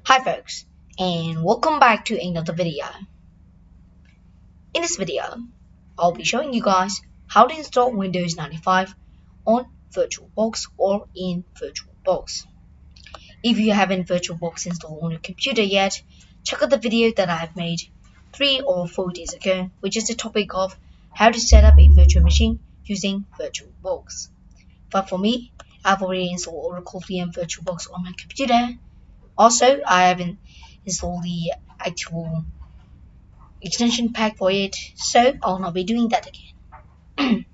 Hi folks, and welcome back to another video. In this video, I'll be showing you guys how to install Windows 95 on VirtualBox or in VirtualBox. If you haven't VirtualBox installed on your computer yet, check out the video that I have made 3 or 4 days ago, which is the topic of how to set up a virtual machine using VirtualBox. But for me, I've already installed Oracle VM VirtualBox on my computer. Also, I haven't installed the actual extension pack for it, so I'll not be doing that again.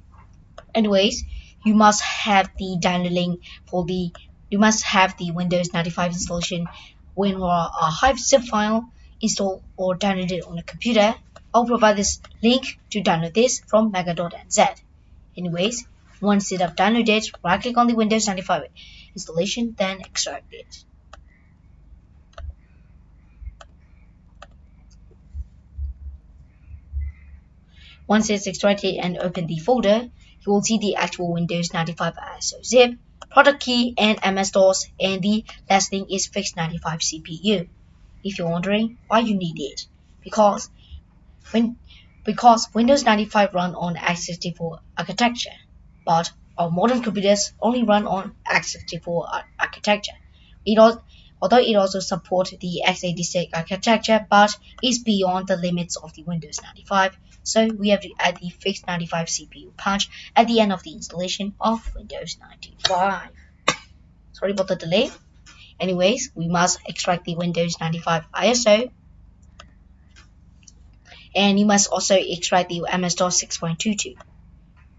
Anyways, you must have the download link for the Windows 95 installation when a Hive zip file installed or downloaded on a computer. I'll provide this link to download this from mega.nz. Anyways, once it have downloaded, right click on the Windows 95 installation, then extract it. Once it's extracted and open the folder, you will see the actual Windows 95 ISO zip, product key, and MS-DOS, and the last thing is fixed 95 CPU. If you're wondering why you need it, because Windows 95 run on x64 architecture, but our modern computers only run on x64 architecture. Although it also supports the x86 architecture, but is beyond the limits of the Windows 95, so we have to add the fixed 95 CPU patch at the end of the installation of Windows 95. Sorry about the delay. Anyways, we must extract the Windows 95 ISO, and you must also extract the MS-DOS 6.22.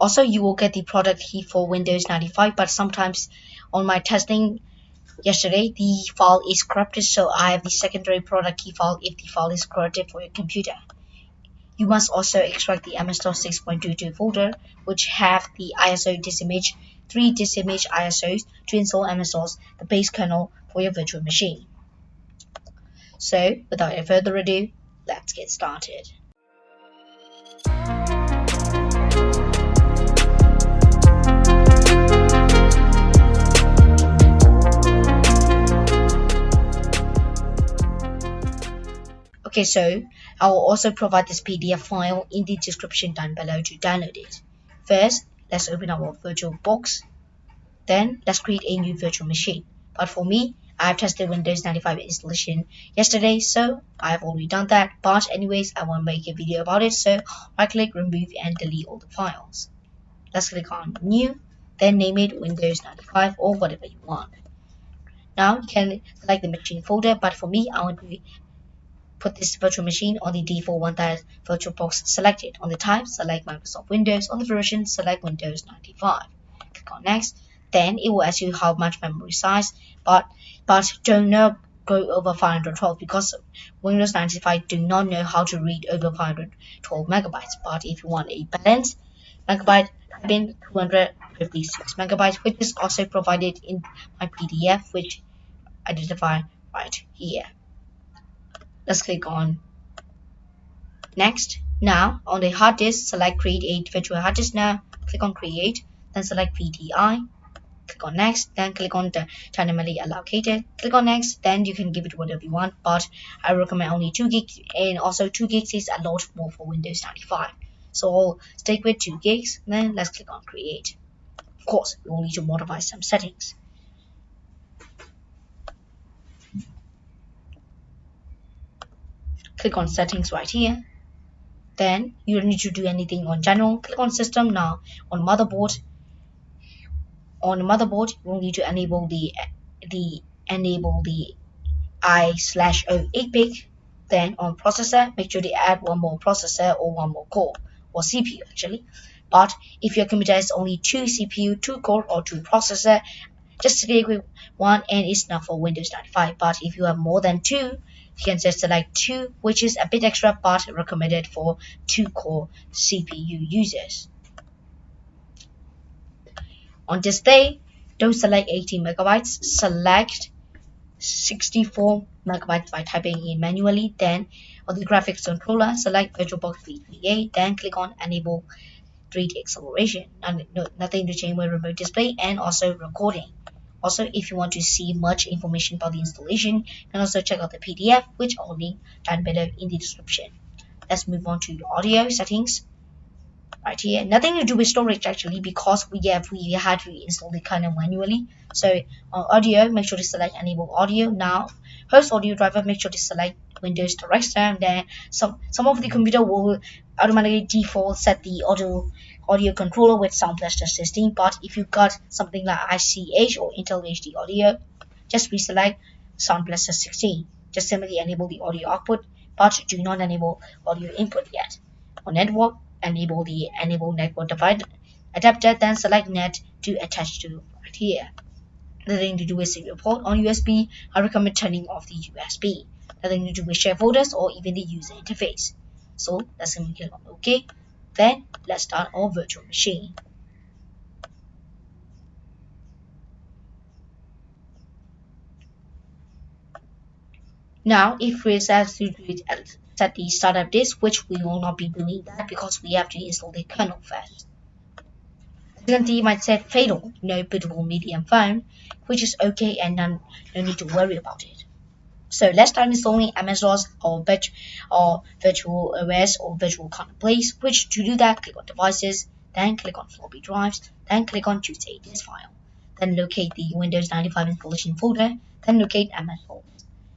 Also, you will get the product key for Windows 95, but sometimes on my testing yesterday, the file is corrupted, so I have the secondary product key file if the file is corrupted for your computer. You must also extract the MS-DOS 6.22 folder, which have the ISO disimage, 3 disimage ISOs to install MS-DOS, the base kernel for your virtual machine. So, without any further ado, let's get started. Okay, so I will also provide this PDF file in the description down below to download it. First, let's open our VirtualBox. Then, let's create a new virtual machine. But for me, I have tested Windows 95 installation yesterday, so I have already done that. But anyways, I want to make a video about it, so right-click, remove, and delete all the files. Let's click on New, then name it Windows 95 or whatever you want. Now, you can select the machine folder, but for me, I want to put this virtual machine on the default one that VirtualBox selected. On the type, select Microsoft Windows. On the version, select Windows 95. Click on Next. Then it will ask you how much memory size, but don't not go over 512 because Windows 95 do not know how to read over 512 megabytes. But if you want a balanced megabyte, type in 256 megabytes, which is also provided in my PDF, which I identify right here. Let's click on Next. Now, on the hard disk, select Create a virtual hard disk now. Click on Create, then select VDI. Click on Next, then click on the dynamically allocated. Click on Next, then you can give it whatever you want, but I recommend only 2 gigs, and also 2 gigs is a lot more for Windows 95. So I'll stick with 2 gigs, then let's click on Create. Of course, we will need to modify some settings. Click on Settings right here. Then you don't need to do anything on General. Click on System now. On Motherboard, you will need to enable the I/O 8-bit. Then on Processor, make sure to add one more processor or one more core or CPU actually. But if your computer has only 2 CPU, 2 core, or 2 processor, just stick with one and it's enough for Windows 95. But if you have more than 2, you can just select 2, which is a bit extra but recommended for 2-core CPU users. On display, don't select 18 megabytes, select 64 megabytes by typing in manually. Then on the graphics controller, select VirtualBox V38, then click on Enable 3D acceleration. Nothing to change with remote display and also recording. Also, if you want to see much information about the installation, you can also check out the PDF, which I'll link down below in the description. Let's move on to audio settings. Right here, nothing to do with storage actually, because we had to install the kernel manually. So on audio, make sure to select enable audio. Now host audio driver, make sure to select Windows Direct Stem. Then some of the computer will automatically default set the audio controller with Sound Blaster 16, but if you got something like ICH or Intel HD audio, just reselect Sound Blaster 16. Just simply enable the audio output, but do not enable audio input yet. On network, enable the enable network device adapter, then select net to attach to right here. Nothing to do with serial port. On USB, I recommend turning off the USB. Nothing to do with share folders or even the user interface. So let's simply click on OK. Then let's start our virtual machine. Now, if we set the startup disk, which we will not be doing that because we have to install the kernel first. Secondly, might set fatal, no bootable medium phone, which is okay and no need to worry about it. So let's start installing MS-DOS or virtual OS or virtual kernel place, which to do that, click on devices, then click on floppy drives, then click on choose a disk file. Then locate the Windows 95 installation folder, then locate MS-DOS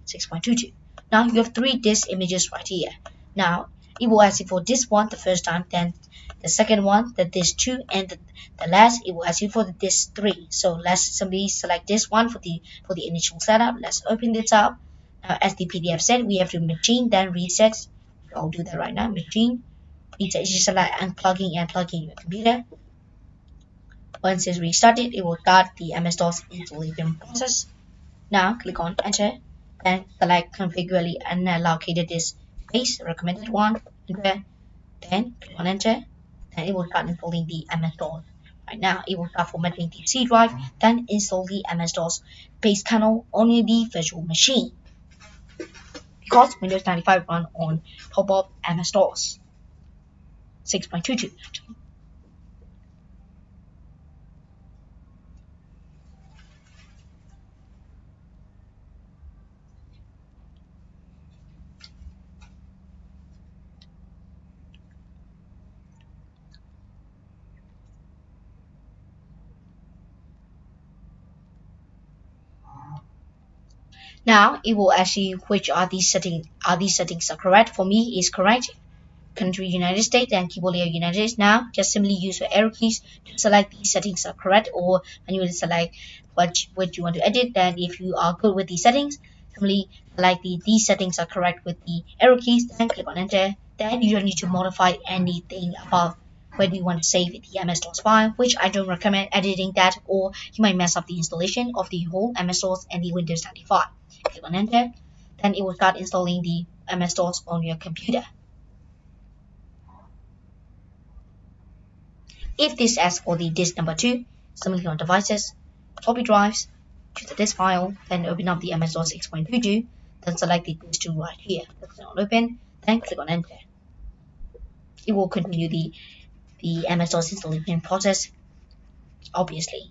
6.22. Now you have 3 disk images right here. Now it will ask you for this one the first time, then the second one, the disk 2, and the last it will ask you for the disk 3. So let's simply select this one for the initial setup. Let's open this up. Now, as the PDF said, we have to machine, then reset. I'll do that right now. Machine, reset. Just select unplugging and plugging your computer. Once it's restarted, it will start the MS-DOS installation process. Now click on Enter, then select configure unallocated disk space, recommended one, enter, then click on Enter, then it will start installing the MS-DOS. Right now, it will start formatting the C drive, then install the MS-DOS base kernel on the virtual machine. Because Windows 95 run on top of MS-DOS 6.22. Now it will ask you which are these settings are correct. For me, is correct. Country United States and keyboard layer United States. Now just simply use your arrow keys to select these settings are correct, or when you will select what you want to edit. Then if you are good with these settings, simply select these settings are correct with the arrow keys, then click on Enter. Then you don't need to modify anything about whether you want to save the MS-DOS file, which I don't recommend editing that, or you might mess up the installation of the whole MS-DOS and the Windows 95. Click on Enter, then it will start installing the MS-DOS on your computer. If this asks for the disk number 2, simply click on devices, floppy drives, choose the disk file, then open up the MS-DOS 6.22, then select the disk 2 right here. Click on open, then click on Enter. It will continue the MS-DOS installation process, obviously.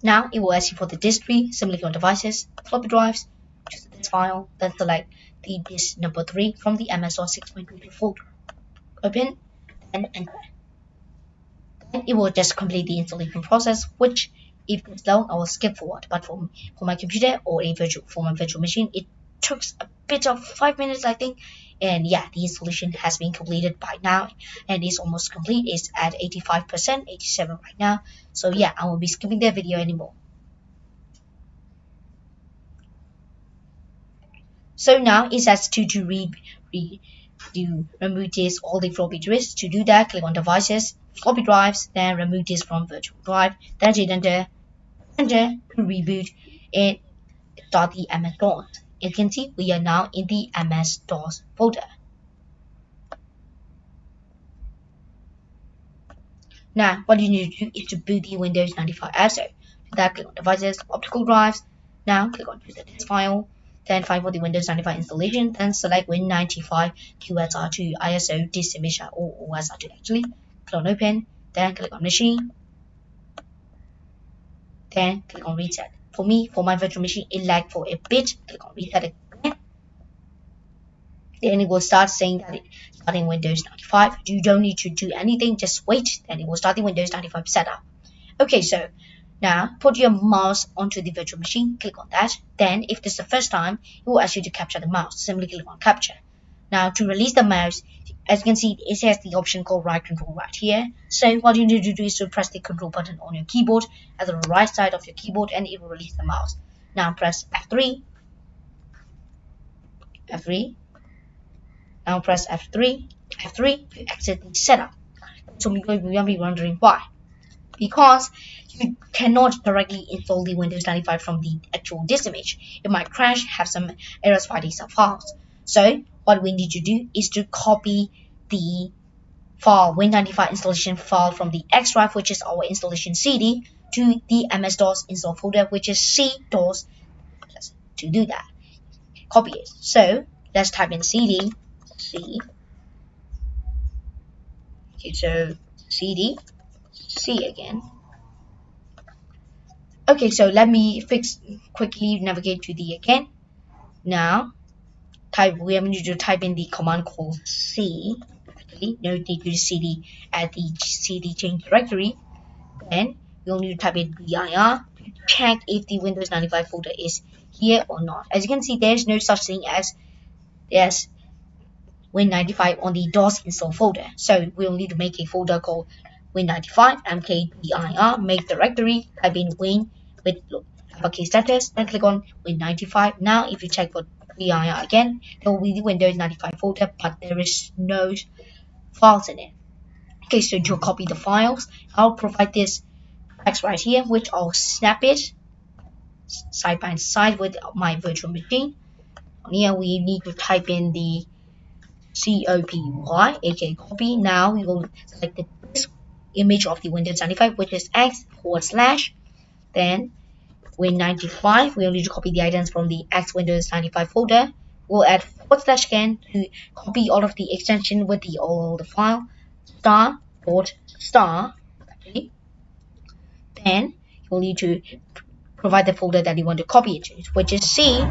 Now it will ask you for the disk tree. Simply click on devices, floppy drives, choose the disk file, then select the disk number 3 from the MS-DOS 6.22 folder. Open and enter. Then it will just complete the installation process, which if it's slow, I will skip forward. But for my computer or for my virtual machine, it took a bit of 5 minutes, I think. And yeah, the installation has been completed by now, and it's almost complete. It's at 85%, 87 right now. So yeah, I won't be skipping the video anymore. So now it says to remove this all the floppy disks. To do that, click on devices, floppy drives, then remove this from virtual drive, then hit enter to reboot and start the MS-DOS. As you can see, we are now in the MS-DOS folder. Now, what you need to do is to boot the Windows 95 ISO. To that, click on devices, optical drives. Now click on choose the disk file, then find for the Windows 95 installation, then select Win95 OSR2 ISO disk image or OSR2 actually. Click on open, then click on machine, then click on reset. For me, for my virtual machine, it lagged for a bit. Click on reset again. Then it will start saying that it's starting Windows 95. You don't need to do anything, just wait. Then it will start the Windows 95 setup. Okay, so now put your mouse onto the virtual machine. Click on that. Then, if this is the first time, it will ask you to capture the mouse. Simply click on capture. Now, to release the mouse, as you can see, it has the option called right control right here. So what you need to do is to press the control button on your keyboard at the right side of your keyboard, and it will release the mouse. Now press F3. F3. Now press F3. F3 to exit the setup. So you will be wondering why. Because you cannot directly install the Windows 95 from the actual disk image. It might crash, have some errors finding some files. So what we need to do is to copy the file Win95 installation file from the X drive, which is our installation CD, to the MS-DOS install folder, which is C-DOS. To do that, copy it. So let's type in CD, C. Okay, so CD, C again. Okay, so let me quickly navigate to the again. Now we need to type in the command called C. Actually, no need to CD at the CD change directory. Then you'll need to type in dir to check if the Windows 95 folder is here or not. As you can see, there's no such thing as Win95 on the DOS install folder. So we'll need to make a folder called Win95 mkdir, make directory, type in Win with uppercase letters, then click on Win95. Now if you check for dir again, there will be the Windows 95 folder, but there is no files in it. Okay, so to copy the files, I'll provide this text right here, which I'll snap it side by side with my virtual machine. On here we need to type in the copy, aka copy. Now we will select the disk image of the Windows 95, which is x / then Win95. We'll need to copy the items from the X Windows 95 folder. We'll add / again to copy all of the extension with all the file star.star. Okay. Then you'll need to provide the folder that you want to copy it to, which is C :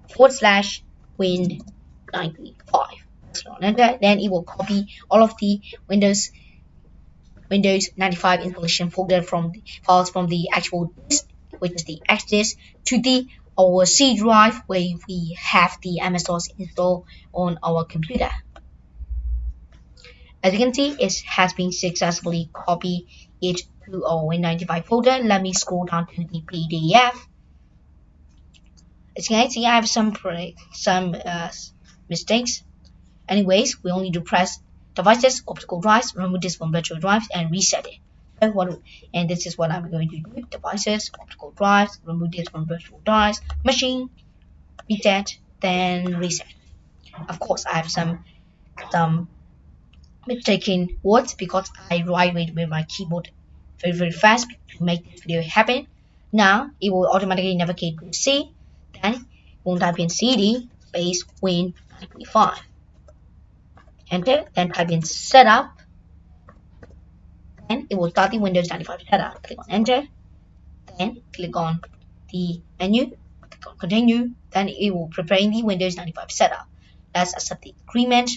/Win95. Enter. Then it will copy all of the Windows 95 installation folder from the files from the actual disk, which is the X disk, to our C drive where we have the MS-DOS installed on our computer. As you can see, it has been successfully copied it to our Win95 folder. Let me scroll down to the PDF. As you can see, I have some mistakes. Anyways, we only need to press devices, optical drives, remove this from virtual drives, and reset it. And this is what I'm going to do: devices, optical drives, remove this from virtual drives, machine, reset, then reset. Of course, I have some mistaken words because I write with my keyboard very fast to make this video happen. Now it will automatically navigate to C. Then we'll type in CD space Win95. Enter. Then type in setup. Then it will start the Windows 95 setup. Click on enter. Then click on the menu. Click on continue. Then it will prepare the Windows 95 setup. Let's accept the agreement.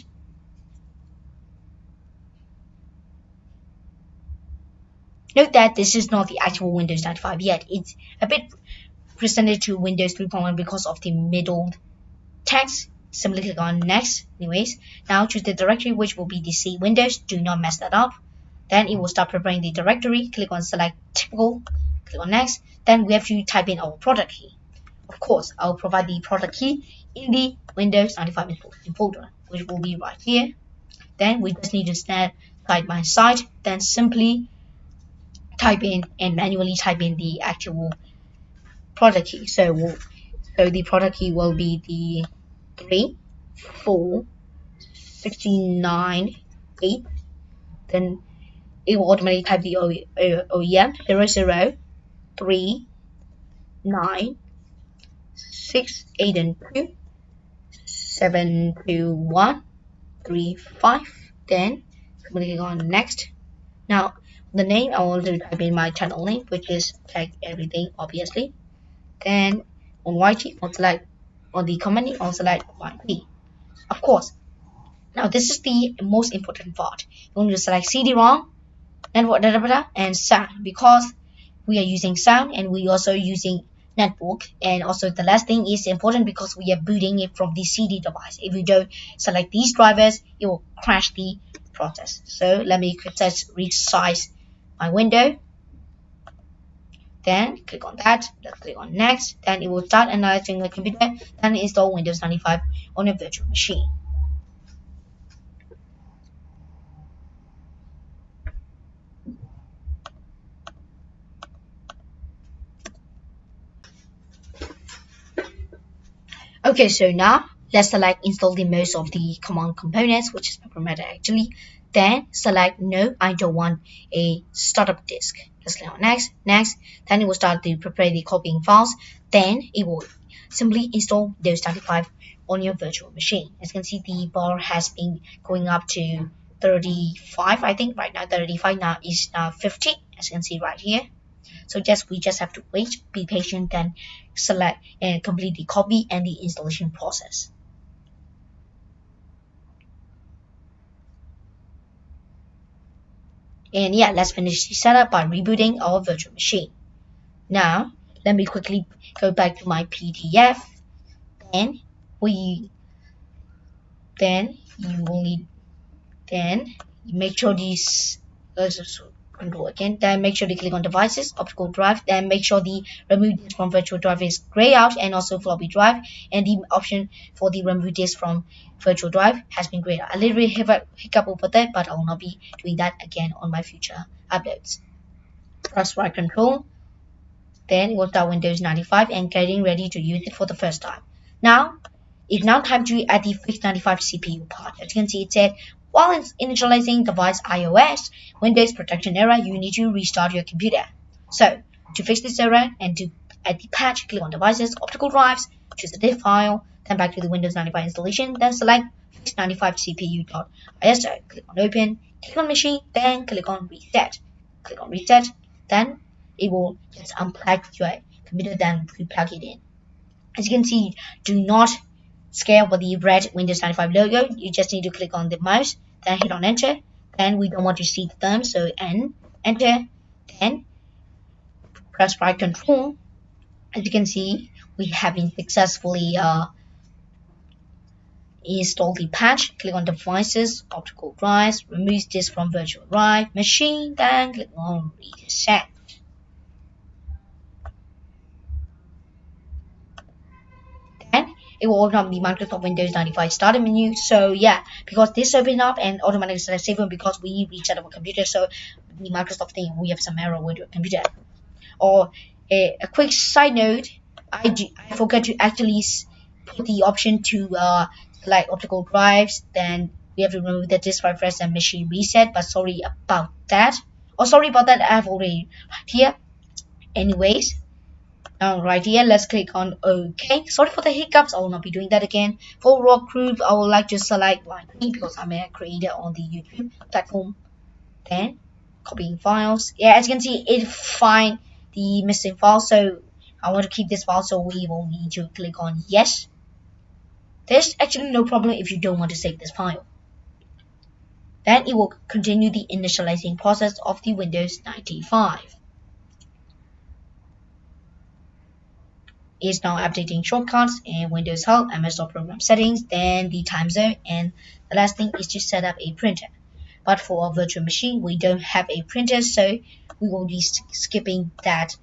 Note that this is not the actual Windows 95 yet. It's a bit presented to Windows 3.1 because of the middle text. Simply click on next. Anyways, now choose the directory, which will be the C Windows. Do not mess that up. Then it will start preparing the directory. Click on select typical. Click on next. Then we have to type in our product key. Of course, I'll provide the product key in the Windows 95 installation folder, which will be right here. Then we just need to snap side by side. Then simply type in and manually type in the actual product key. So the product key will be the 3 4 69 8. Then it will automatically type the OEM 00 3, 9, 6, 8, and 2, 7, 2, 1, 3, 5. Then clicking on next. Now the name I want to type in my channel name, which is tag everything obviously. Then on YT I'll select, on the command name I'll select YT. Of course. Now this is the most important part. You want to select CD-ROM and sound, because we are using sound and we also using network. And also the last thing is important because we are booting it from the CD device. If you don't select these drivers, it will crash the process. So let me resize my window. Then click on that. Let's click on next. Then it will start analyzing the computer. Then install Windows 95 on your virtual machine. Okay, so now let's select install the most of the command components, which is programmatic actually. Then select no, I don't want a startup disk. Let's click on next. Then it will start to prepare the copying files. Then it will simply install Windows 95 on your virtual machine. As you can see, the bar has been going up to 35, I think right now 35, now is now 50, as you can see right here. So we just have to wait, be patient, then select and complete the copy and the installation process. And yeah, let's finish the setup by rebooting our virtual machine. Now, let me quickly go back to my PDF. Then you make sure these control again. Then make sure to click on devices, optical drive. Then make sure the remove disk from virtual drive is gray out, and also floppy drive. And the option for the remove disk from virtual drive has been grayed out. I literally hiccup over that, but I will not be doing that again on my future uploads. Press right control. Then it will start Windows 95 and getting ready to use it for the first time. Now, it's now time to add the fix 95 CPU part. As you can see, it said, while initializing device iOS Windows protection error, you need to restart your computer. So, to fix this error and to add the patch, click on devices, optical drives, choose the diff file, then back to the Windows 95 installation, then select fix 95 CPU.iso. Click on open, click on machine, then click on reset. Click on reset, then it will just unplug your computer, then replug it in. As you can see, do not scale with the red Windows 95 logo. You just need to click on the mouse, then hit on enter. Then we don't want to see the thumb, so enter. Then press right control. As you can see, we have been successfully installed the patch. Click on devices, optical drives, remove disk from virtual drive, machine, then click on reset. It will open up the Microsoft Windows 95 starter menu. So yeah, because this opened up and automatically select save room because we reset our computer. So the Microsoft thing, we have some error with your computer. Or a quick side note, I forgot to actually put the option to select optical drives. Then we have to remove the disk drive first and machine reset. But sorry about that. I have already here. Anyways. Now right here, let's click on OK. Sorry for the hiccups, I will not be doing that again. For raw group, I would like to select YT because I'm a creator on the YouTube platform. Then copying files. Yeah, as you can see, it find the missing file, so I want to keep this file, so we will need to click on yes. There's actually no problem if you don't want to save this file. Then it will continue the initializing process of the Windows 95. Is now updating shortcuts and Windows Help, MS program settings, then the time zone, and the last thing is to set up a printer. But for our virtual machine, we don't have a printer, so we will be skipping that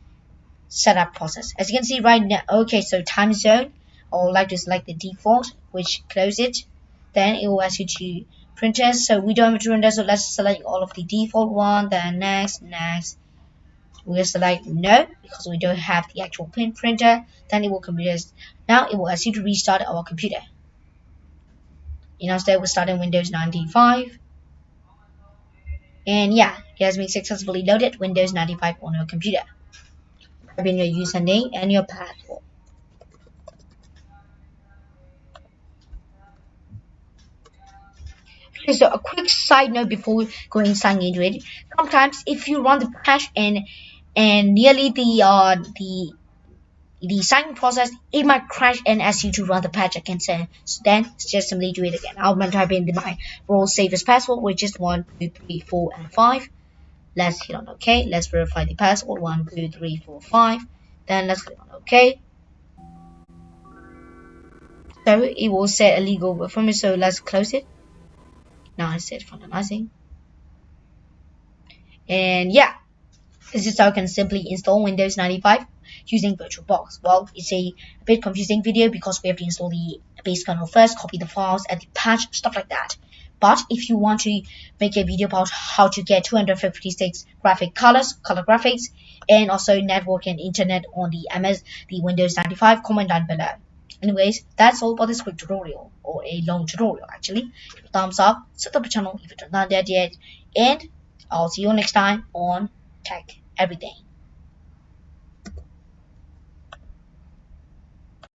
setup process. As you can see right now, okay, so time zone, I would like to select the default, which close it. Then it will ask you to printers, so we don't have a printer, so let's select all of the default one. Then next. We'll select no because we don't have the actual printer. Then it will now it will ask you to restart our computer. Instead we'll start in Windows 95. And yeah, it has been successfully loaded Windows 95 on your computer. Type in your username and your password. Okay, so a quick side note before going sign into it. Sometimes if you run the patch and nearly the signing process, it might crash and ask you to run the patch again. So then just simply do it again. I'm gonna type in my role safest password, which is 1, 2, 3, 4, and 5. Let's hit on OK. Let's verify the password 1, 2, 3, 4, 5. Then let's click on OK. So it will set a legal word for me. So let's close it. Now it's set finalizing. And yeah, this is how you can simply install Windows 95 using VirtualBox. Well, it's a bit confusing video because we have to install the base kernel first, copy the files, add the patch, stuff like that. But if you want to make a video about how to get 256 graphic color graphics, and also network and internet on the Windows 95, comment down below. Anyways, that's all for this quick tutorial, or a long tutorial actually. Give a thumbs up, subscribe to the channel if you haven't done that yet, and I'll see you next time on Tech Everything.